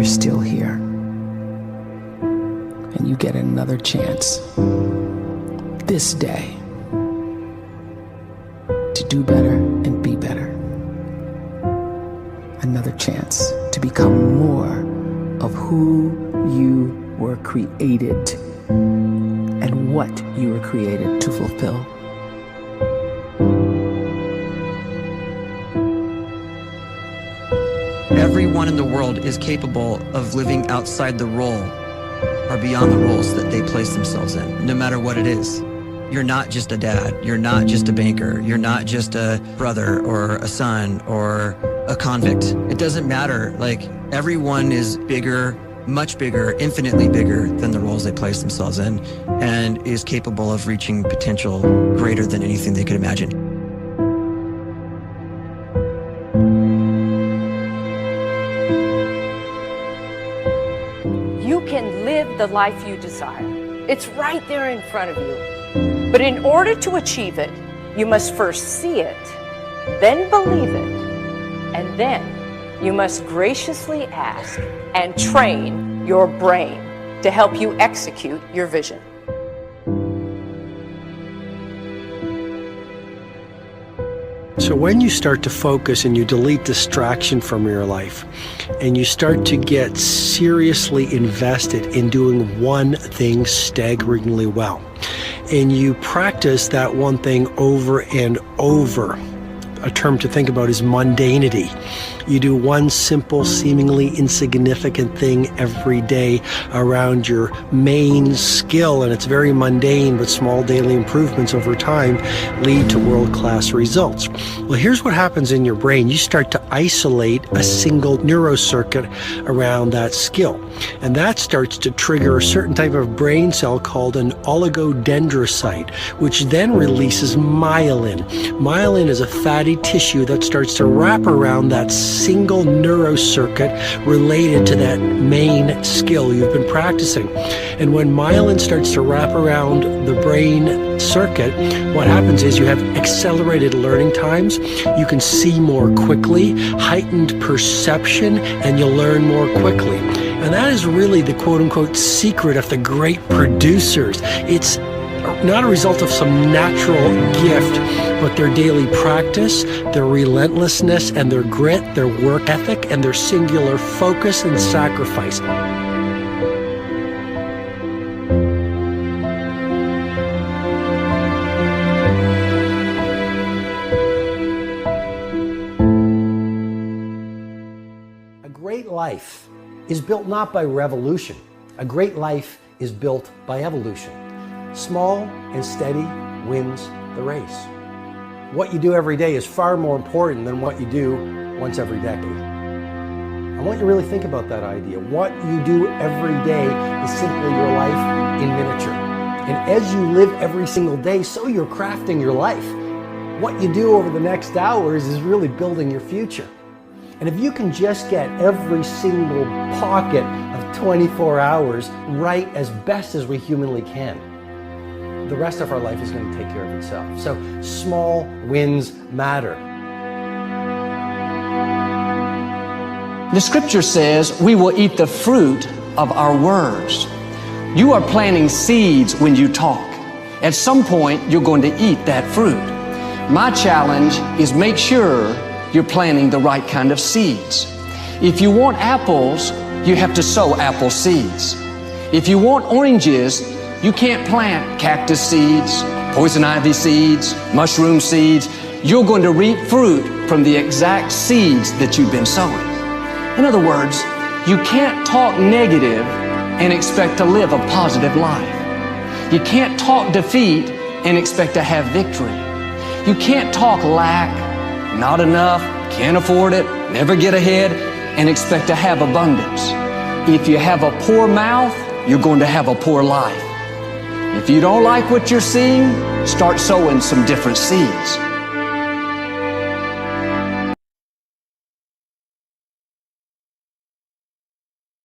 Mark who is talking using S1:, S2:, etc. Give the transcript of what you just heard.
S1: you're still here. And you get another chance this day to do better and be better. Another chance to become more of who you were created and what you were created to fulfill.
S2: Everyone in the world is capable of living outside the role or beyond the roles that they place themselves in, no matter what it is. You're not just a dad, you're not just a banker, you're not just a brother or a son or a convict. It doesn't matter. Like, everyone is bigger, much bigger, infinitely bigger than the roles they place themselves in, and is capable of reaching potential greater than anything they could imagine.
S3: You can live the life you desire. It's right there in front of you. But in order to achieve it, you must first see it, then believe it, and then you must graciously ask and train your brain to help you execute your vision.
S4: So when you start to focus and you delete distraction from your life, and you start to get seriously invested in doing one thing staggeringly well, and you practice that one thing over and over, a term to think about is mundanity. You do one simple, seemingly insignificant thing every day around your main skill, and it's very mundane, but small daily improvements over time lead to world-class results. Well, here's what happens in your brain. You start to isolate a single neurocircuit around that skill, and that starts to trigger a certain type of brain cell called an oligodendrocyte, which then releases myelin. Myelin is a fatty tissue that starts to wrap around that single neurocircuit related to that main skill you've been practicing. And when myelin starts to wrap around the brain circuit, what happens is you have accelerated learning times, you can see more quickly, heightened perception, and you'll learn more quickly. And that is really the quote-unquote secret of the great producers. It's not a result of some natural gift, but their daily practice, their relentlessness and their grit, their work ethic, and their singular focus and sacrifice. A great life is built not by revolution. A great life is built by evolution. Small and steady wins the race. What you do every day is far more important than what you do once every decade. I want you to really think about that idea. What you do every day is simply your life in miniature. And as you live every single day, so you're crafting your life. What you do over the next hours is really building your future. And if you can just get every single pocket of 24 hours right as best as we humanly can, the rest of our life is going to take care of itself. So small wins matter.
S5: The scripture says we will eat the fruit of our words. You are planting seeds when you talk. At some point, you're going to eat that fruit. My challenge is make sure you're planting the right kind of seeds. If you want apples, you have to sow apple seeds. If you want oranges, you can't plant cactus seeds, poison ivy seeds, mushroom seeds. You're going to reap fruit from the exact seeds that you've been sowing. In other words, you can't talk negative and expect to live a positive life. You can't talk defeat and expect to have victory. You can't talk lack, not enough, can't afford it, never get ahead, and expect to have abundance. If you have a poor mouth, you're going to have a poor life. If you don't like what you're seeing, start sowing some different seeds.